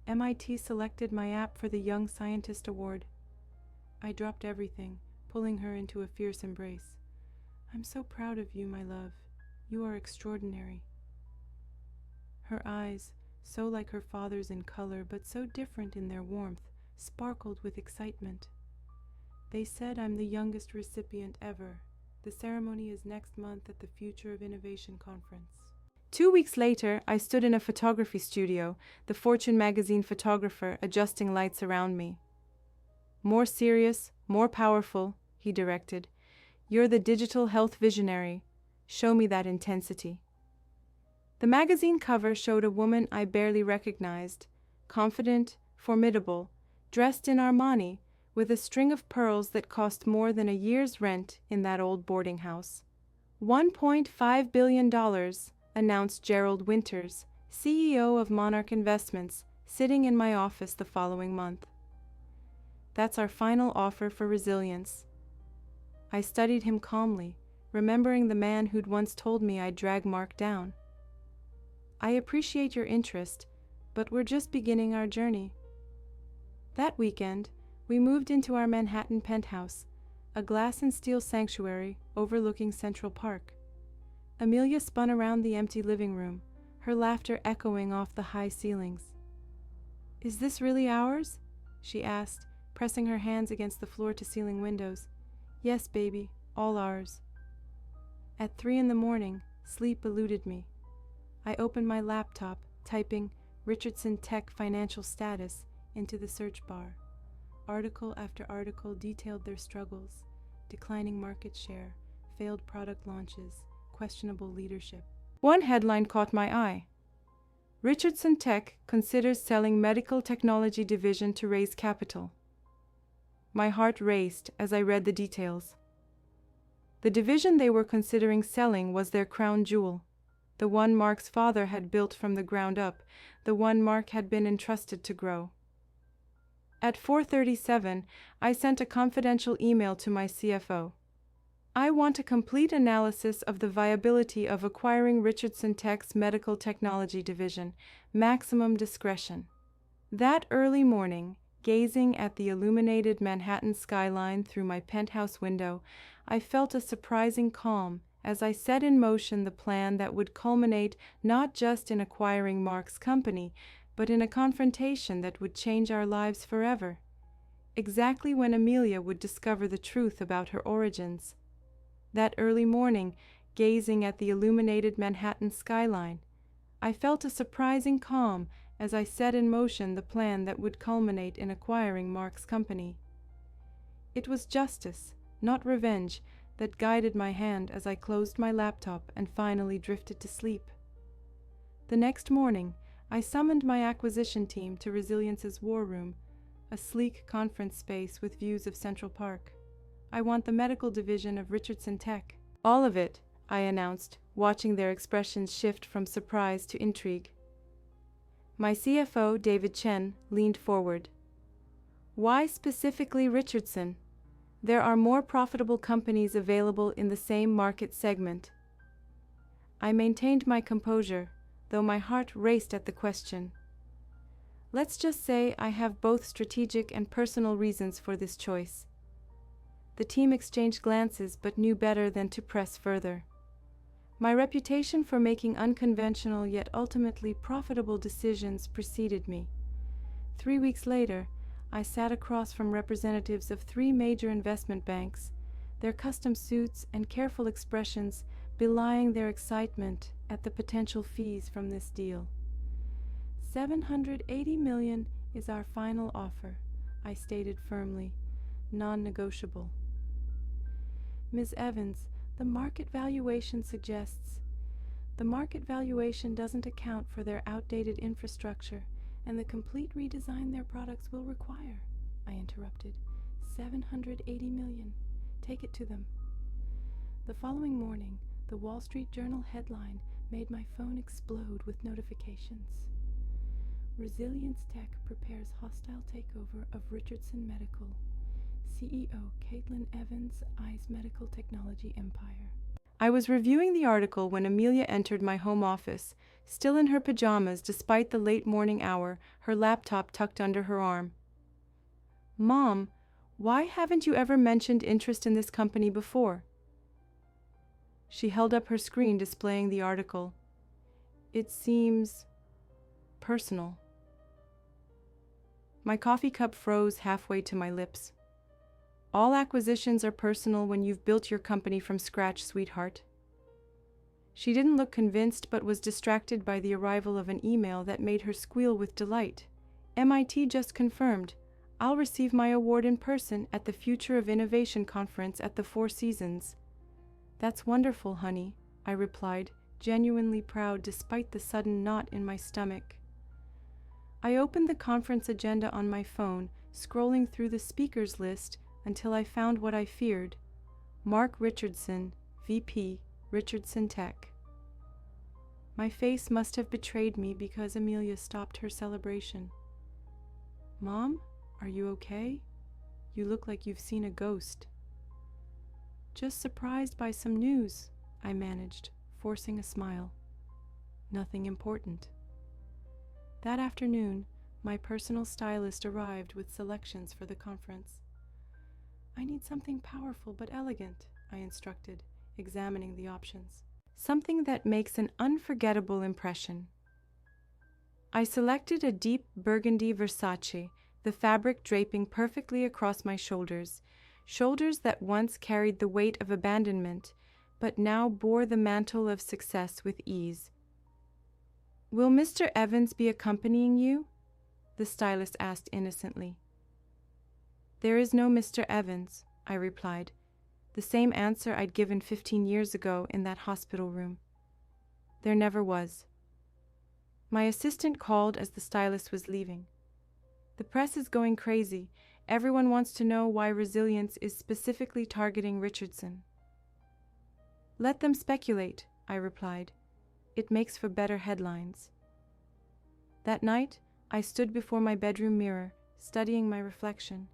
MIT selected my app for the Young Scientist Award." I dropped everything, pulling her into a fierce embrace. "I'm so proud of you, my love. You are extraordinary." Her eyes, so like her father's in color but so different in their warmth, sparkled with excitement. "They said I'm the youngest recipient ever. The ceremony is next month at the Future of Innovation conference." 2 weeks later, I stood in a photography studio, the Fortune magazine photographer adjusting lights around me. "More serious, more powerful," he directed. "You're the digital health visionary. Show me that intensity." The magazine cover showed a woman I barely recognized, confident, formidable, dressed in Armani, with a string of pearls that cost more than a year's rent in that old boarding house. $1.5 billion, announced Gerald Winters, CEO of Monarch Investments, sitting in my office the following month. "That's our final offer for Resilience." I studied him calmly, remembering the man who'd once told me I'd drag Mark down. "I appreciate your interest, but we're just beginning our journey." That weekend, we moved into our Manhattan penthouse, a glass and steel sanctuary overlooking Central Park. Amelia spun around the empty living room, her laughter echoing off the high ceilings. "Is this really ours?" she asked, pressing her hands against the floor-to-ceiling windows. "Yes, baby, all ours." At 3 a.m, sleep eluded me. I opened my laptop, typing Richardson Tech financial status into the search bar. Article after article detailed their struggles, declining market share, failed product launches, questionable leadership. One headline caught my eye. Richardson Tech considers selling medical technology division to raise capital. My heart raced as I read the details. The division they were considering selling was their crown jewel, the one Mark's father had built from the ground up, the one Mark had been entrusted to grow. At 4:37, I sent a confidential email to my CFO. "I want a complete analysis of the viability of acquiring Richardson Tech's medical technology division, maximum discretion." That early morning, gazing at the illuminated Manhattan skyline through my penthouse window, I felt a surprising calm as I set in motion the plan that would culminate not just in acquiring Mark's company, but in a confrontation that would change our lives forever. Exactly when Amelia would discover the truth about her origins. That early morning, gazing at the illuminated Manhattan skyline, I felt a surprising calm as I set in motion the plan that would culminate in acquiring Mark's company. It was justice, not revenge, that guided my hand as I closed my laptop and finally drifted to sleep. The next morning, I summoned my acquisition team to Resilience's War Room, a sleek conference space with views of Central Park. I want the medical division of Richardson Tech. All of it, I announced, watching their expressions shift from surprise to intrigue. My CFO, David Chen, leaned forward. Why specifically Richardson? There are more profitable companies available in the same market segment. I maintained my composure, though my heart raced at the question. Let's just say I have both strategic and personal reasons for this choice. The team exchanged glances but knew better than to press further. My reputation for making unconventional yet ultimately profitable decisions preceded me. 3 weeks later, I sat across from representatives of 3 major investment banks, their custom suits and careful expressions belying their excitement at the potential fees from this deal. $780 million is our final offer, I stated firmly, non-negotiable. Ms. Evans, the market valuation doesn't account for their outdated infrastructure and the complete redesign their products will require, I interrupted. $780 million. Take it to them. The following morning, the Wall Street Journal headline made my phone explode with notifications. Resilience Tech prepares hostile takeover of Richardson Medical. CEO Caitlin Evans eyes medical technology empire. I was reviewing the article when Amelia entered my home office, still in her pajamas despite the late morning hour, her laptop tucked under her arm. Mom, why haven't you ever mentioned interest in this company before? She held up her screen displaying the article. It seems personal. My coffee cup froze halfway to my lips. All acquisitions are personal when you've built your company from scratch, sweetheart. She didn't look convinced but was distracted by the arrival of an email that made her squeal with delight. MIT just confirmed. I'll receive my award in person at the Future of Innovation Conference at the Four Seasons. That's wonderful, honey, I replied, genuinely proud despite the sudden knot in my stomach. I opened the conference agenda on my phone, scrolling through the speakers list until I found what I feared. Mark Richardson, VP, Richardson Tech. My face must have betrayed me because Amelia stopped her celebration. Mom, are you okay? You look like you've seen a ghost. Just surprised by some news, I managed, forcing a smile. Nothing important. That afternoon, my personal stylist arrived with selections for the conference. I need something powerful but elegant, I instructed, examining the options. Something that makes an unforgettable impression. I selected a deep burgundy Versace, the fabric draping perfectly across my shoulders that once carried the weight of abandonment, but now bore the mantle of success with ease. Will Mr. Evans be accompanying you? The stylist asked innocently. There is no Mr. Evans, I replied, the same answer I'd given 15 years ago in that hospital room. There never was. My assistant called as the stylist was leaving. The press is going crazy. Everyone wants to know why Resilience is specifically targeting Richardson. Let them speculate, I replied. It makes for better headlines. That night, I stood before my bedroom mirror, studying my reflection.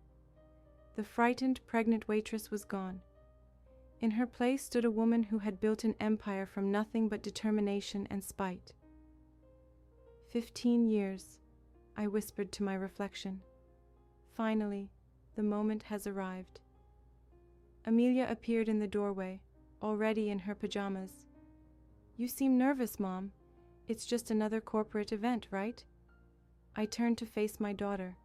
The frightened, pregnant waitress was gone. In her place stood a woman who had built an empire from nothing but determination and spite. 15 years, I whispered to my reflection. Finally, the moment has arrived. Amelia appeared in the doorway, already in her pajamas. You seem nervous, Mom. It's just another corporate event, right? I turned to face my daughter,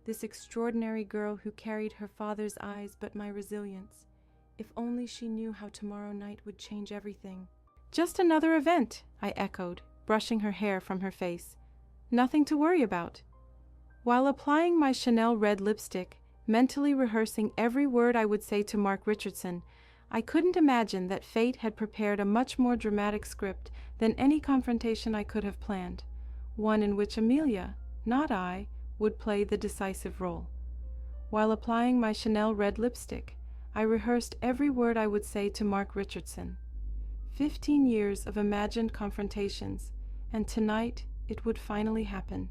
this extraordinary girl who carried her father's eyes but my resilience. If only she knew how tomorrow night would change everything. Just another event, I echoed, brushing her hair from her face. Nothing to worry about. While applying my Chanel red lipstick, mentally rehearsing every word I would say to Mark Richardson, I couldn't imagine that fate had prepared a much more dramatic script than any confrontation I could have planned, one in which Amelia, not I, would play the decisive role. While applying my Chanel red lipstick, I rehearsed every word I would say to Mark Richardson. 15 years of imagined confrontations, and tonight it would finally happen.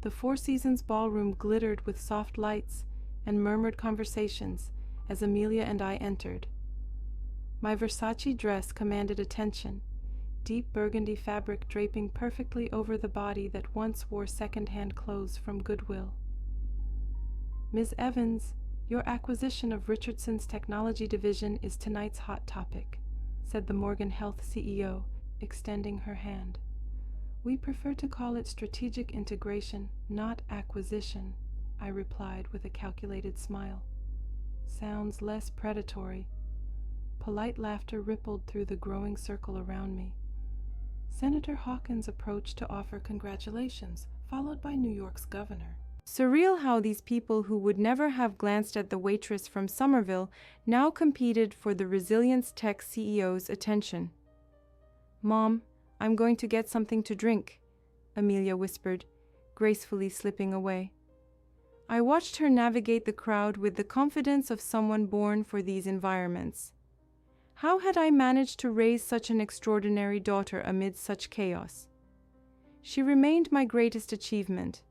The Four Seasons ballroom glittered with soft lights and murmured conversations as Amelia and I entered. My Versace dress commanded attention, deep burgundy fabric draping perfectly over the body that once wore second-hand clothes from Goodwill. Ms. Evans, your acquisition of Richardson's technology division is tonight's hot topic, said the Morgan Health CEO, extending her hand. We prefer to call it strategic integration, not acquisition, I replied with a calculated smile. Sounds less predatory. Polite laughter rippled through the growing circle around me. Senator Hawkins approached to offer congratulations, followed by New York's governor. Surreal how these people who would never have glanced at the waitress from Somerville now competed for the Resilience Tech CEO's attention. Mom, I'm going to get something to drink, Amelia whispered, gracefully slipping away. I watched her navigate the crowd with the confidence of someone born for these environments. How had I managed to raise such an extraordinary daughter amid such chaos? She remained my greatest achievement.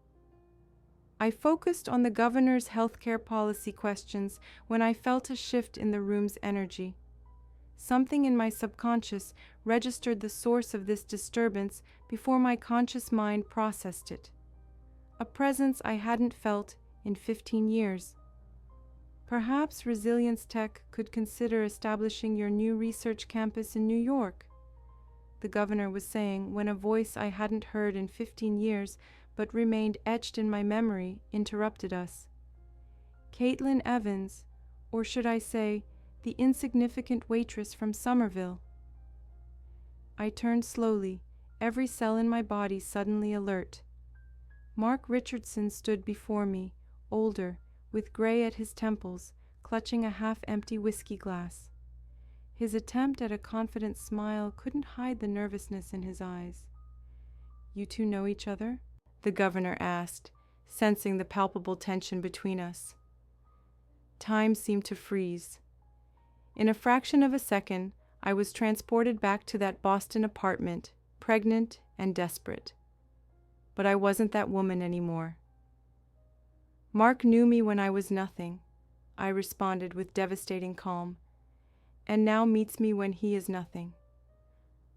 I focused on the governor's healthcare policy questions when I felt a shift in the room's energy. Something in my subconscious registered the source of this disturbance before my conscious mind processed it. A presence I hadn't felt in 15 years. Perhaps Resilience Tech could consider establishing your new research campus in New York, the governor was saying when a voice I hadn't heard in 15 years but remained etched in my memory interrupted us. Caitlin Evans, or should I say, the insignificant waitress from Somerville. I turned slowly, every cell in my body suddenly alert. Mark Richardson stood before me, older, with gray at his temples, clutching a half-empty whiskey glass. His attempt at a confident smile couldn't hide the nervousness in his eyes. You two know each other? The governor asked, sensing the palpable tension between us. Time seemed to freeze. In a fraction of a second, I was transported back to that Boston apartment, pregnant and desperate. But I wasn't that woman anymore. Mark knew me when I was nothing, I responded with devastating calm, and now meets me when he is nothing.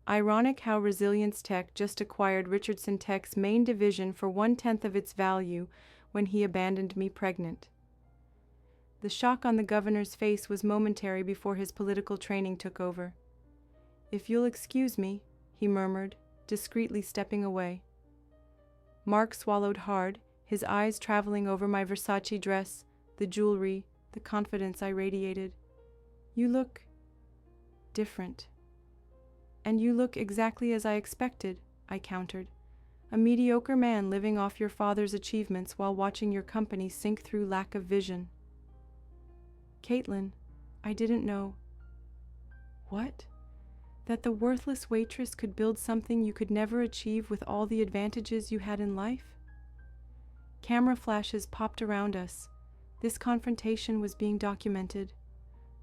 Ironic how Resilience Tech just acquired Richardson Tech's main division for 1/10 of its value when he abandoned me pregnant. The shock on the governor's face was momentary before his political training took over. If you'll excuse me, he murmured, discreetly stepping away. Mark swallowed hard, his eyes traveling over my Versace dress, the jewelry, the confidence I radiated. You look different. And you look exactly as I expected, I countered. A mediocre man living off your father's achievements while watching your company sink through lack of vision. Caitlin, I didn't know. What? That the worthless waitress could build something you could never achieve with all the advantages you had in life? Camera flashes popped around us. This confrontation was being documented.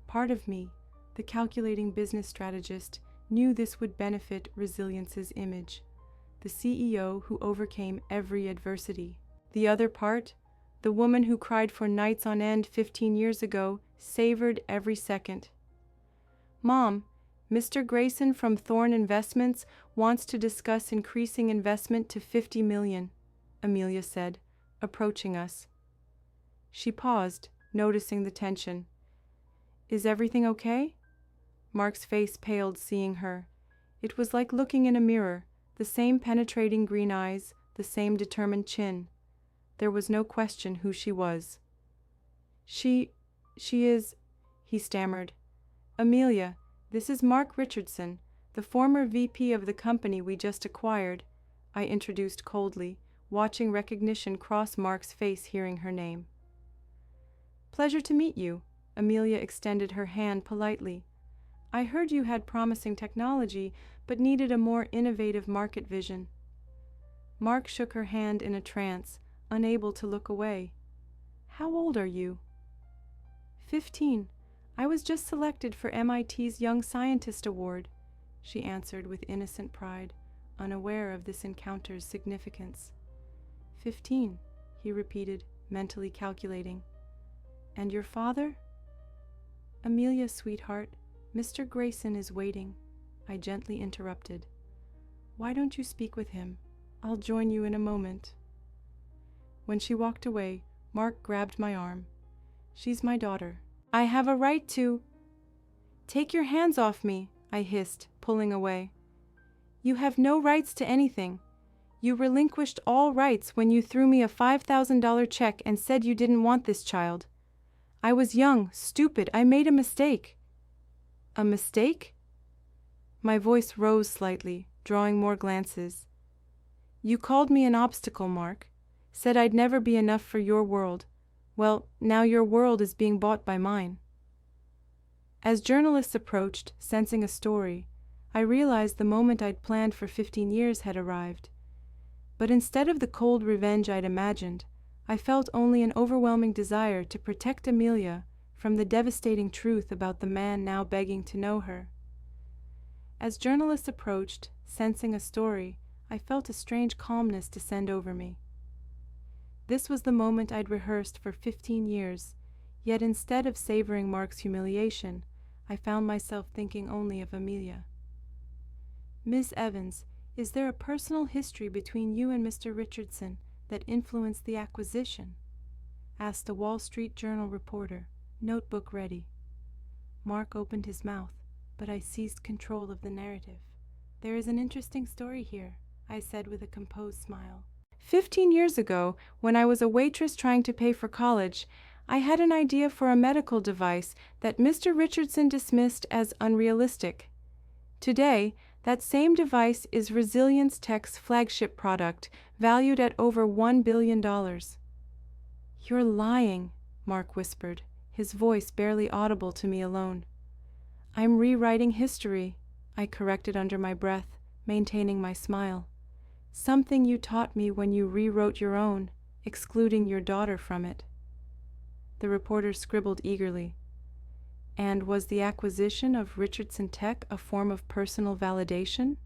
Part of me, the calculating business strategist, knew this would benefit Resilience's image, the CEO who overcame every adversity. The other part, the woman who cried for nights on end 15 years ago, savored every second. Mom, Mr. Grayson from Thorne Investments wants to discuss increasing investment to $50 million, Amelia said, approaching us. She paused, noticing the tension. Is everything okay? Mark's face paled seeing her. It was like looking in a mirror, the same penetrating green eyes, the same determined chin. There was no question who she was. She is, he stammered. "Amelia, this is Mark Richardson, the former VP of the company we just acquired," I introduced coldly, watching recognition cross Mark's face hearing her name. "Pleasure to meet you." Amelia extended her hand politely. "I heard you had promising technology, but needed a more innovative market vision." Mark shook her hand in a trance, unable to look away. "How old are you?" 15. I was just selected for MIT's Young Scientist Award," she answered with innocent pride, unaware of this encounter's significance. 15, he repeated, mentally calculating. "And your father?" "Amelia, sweetheart, Mr. Grayson is waiting," I gently interrupted. "Why don't you speak with him? I'll join you in a moment." When she walked away, Mark grabbed my arm. "She's my daughter. I have a right to—" "Take your hands off me," I hissed, pulling away. "You have no rights to anything. You relinquished all rights when you threw me a $5,000 check and said you didn't want this child. I was young, stupid, I made a mistake." "A mistake?" My voice rose slightly, drawing more glances. "You called me an obstacle, Mark. Said I'd never be enough for your world. Well, now your world is being bought by mine." As journalists approached, sensing a story, I realized the moment I'd planned for 15 years had arrived. But instead of the cold revenge I'd imagined, I felt only an overwhelming desire to protect Amelia from the devastating truth about the man now begging to know her. As journalists approached, sensing a story, I felt a strange calmness descend over me. This was the moment I'd rehearsed for 15 years, yet instead of savoring Mark's humiliation, I found myself thinking only of Amelia. "Miss Evans, is there a personal history between you and Mr. Richardson that influenced the acquisition?" asked a Wall Street Journal reporter, notebook ready. Mark opened his mouth, but I seized control of the narrative. "There is an interesting story here," I said with a composed smile. 15 years ago, when I was a waitress trying to pay for college, I had an idea for a medical device that Mr. Richardson dismissed as unrealistic. Today, that same device is Resilience Tech's flagship product, valued at over $1 billion. "You're lying," Mark whispered, his voice barely audible to me alone. "I'm rewriting history," I corrected under my breath, maintaining my smile. "Something you taught me when you rewrote your own, excluding your daughter from it." The reporter scribbled eagerly. "And was the acquisition of Richardson Tech a form of personal validation?"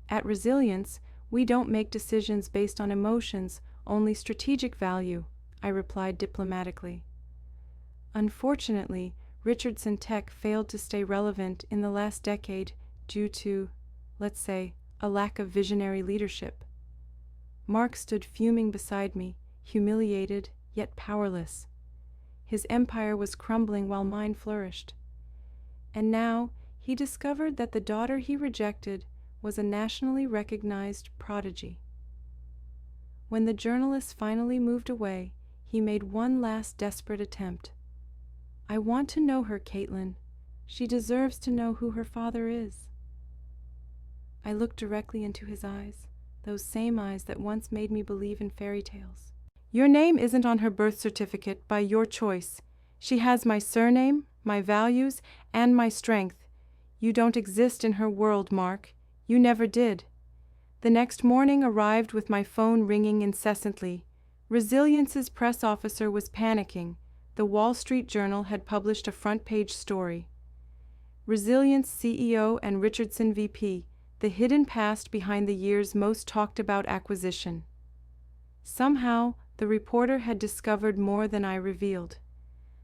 "At Resilience, we don't make decisions based on emotions, only strategic value," I replied diplomatically. "Unfortunately, Richardson Tech failed to stay relevant in the last decade due to, let's say, a lack of visionary leadership." Mark stood fuming beside me, humiliated yet powerless. His empire was crumbling while mine flourished. And now he discovered that the daughter he rejected was a nationally recognized prodigy. When the journalists finally moved away, he made one last desperate attempt. "I want to know her, Caitlin. She deserves to know who her father is." I looked directly into his eyes, those same eyes that once made me believe in fairy tales. "Your name isn't on her birth certificate by your choice. She has my surname, my values, and my strength. You don't exist in her world, Mark. You never did." The next morning arrived with my phone ringing incessantly. Resilience's press officer was panicking. The Wall Street Journal had published a front-page story. "Resilience CEO and Richardson VP, the hidden past behind the year's most talked-about acquisition." Somehow, the reporter had discovered more than I revealed.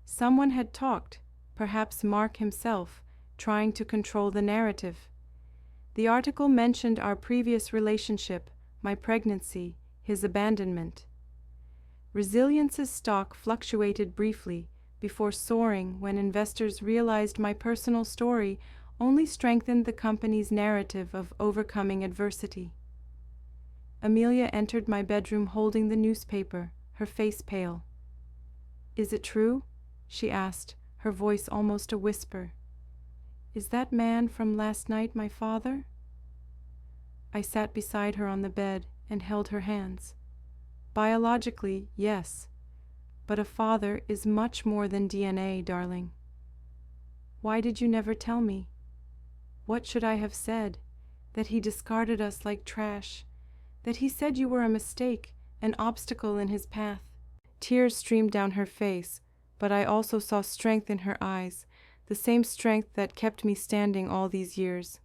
Someone had talked, perhaps Mark himself, trying to control the narrative. The article mentioned our previous relationship, my pregnancy, his abandonment. Resilience's stock fluctuated briefly before soaring when investors realized my personal story only strengthened the company's narrative of overcoming adversity. Amelia entered my bedroom holding the newspaper, her face pale. "Is it true?" she asked, her voice almost a whisper. "Is that man from last night my father?" I sat beside her on the bed and held her hands. "Biologically, yes, but a father is much more than DNA, darling." "Why did you never tell me? What should I have said? That he discarded us like trash? That he said you were a mistake, an obstacle in his path?" Tears streamed down her face, but I also saw strength in her eyes, the same strength that kept me standing all these years.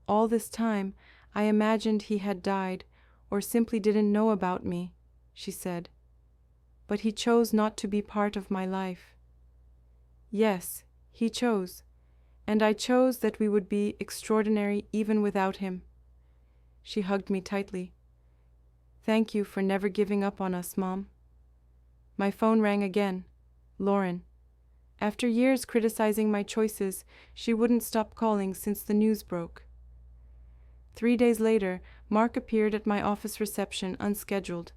"All this time, I imagined he had died, or simply didn't know about me," she said. "But he chose not to be part of my life." "Yes, he chose, and I chose that we would be extraordinary even without him." She hugged me tightly. "Thank you for never giving up on us, Mom." My phone rang again. Lauren. After years criticizing my choices, she wouldn't stop calling since the news broke. 3 days later, Mark appeared at my office reception unscheduled.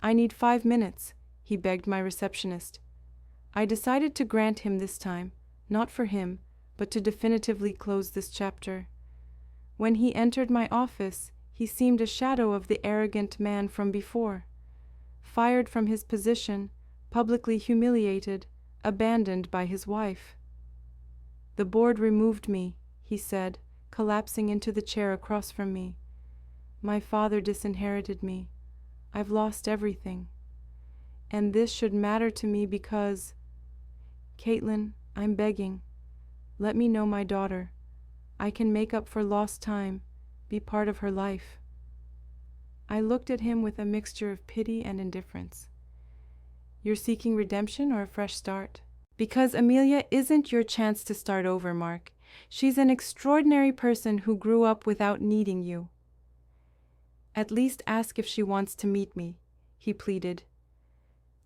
"I need 5 minutes," he begged my receptionist. I decided to grant him this time, not for him, but to definitively close this chapter. When he entered my office, he seemed a shadow of the arrogant man from before. Fired from his position, publicly humiliated, abandoned by his wife. "The board removed me," he said, collapsing into the chair across from me. "My father disinherited me. I've lost everything. And this should matter to me because... Caitlin, I'm begging. Let me know my daughter. I can make up for lost time, be part of her life." I looked at him with a mixture of pity and indifference. "You're seeking redemption or a fresh start?" "Because Amelia isn't your chance to start over, Mark. She's an extraordinary person who grew up without needing you." "At least ask if she wants to meet me," he pleaded.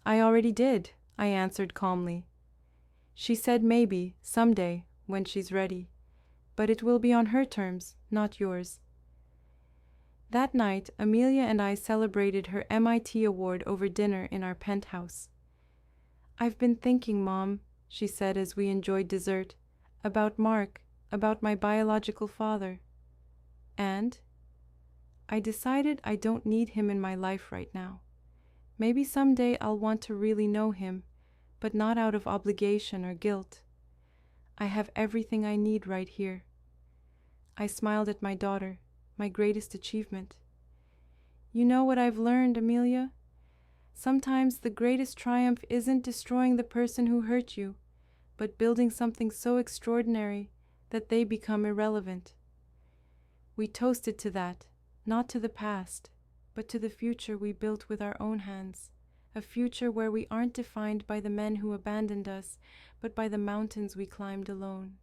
"I already did," I answered calmly. "She said maybe, someday, when she's ready. But it will be on her terms, not yours." That night, Amelia and I celebrated her MIT award over dinner in our penthouse. "I've been thinking, Mom," she said as we enjoyed dessert, "about Mark, about my biological father. And I decided I don't need him in my life right now. Maybe someday I'll want to really know him, but not out of obligation or guilt. I have everything I need right here." I smiled at my daughter, my greatest achievement. "You know what I've learned, Amelia? Sometimes the greatest triumph isn't destroying the person who hurt you, but building something so extraordinary that they become irrelevant." We toasted to that, not to the past, but to the future we built with our own hands, a future where we aren't defined by the men who abandoned us, but by the mountains we climbed alone.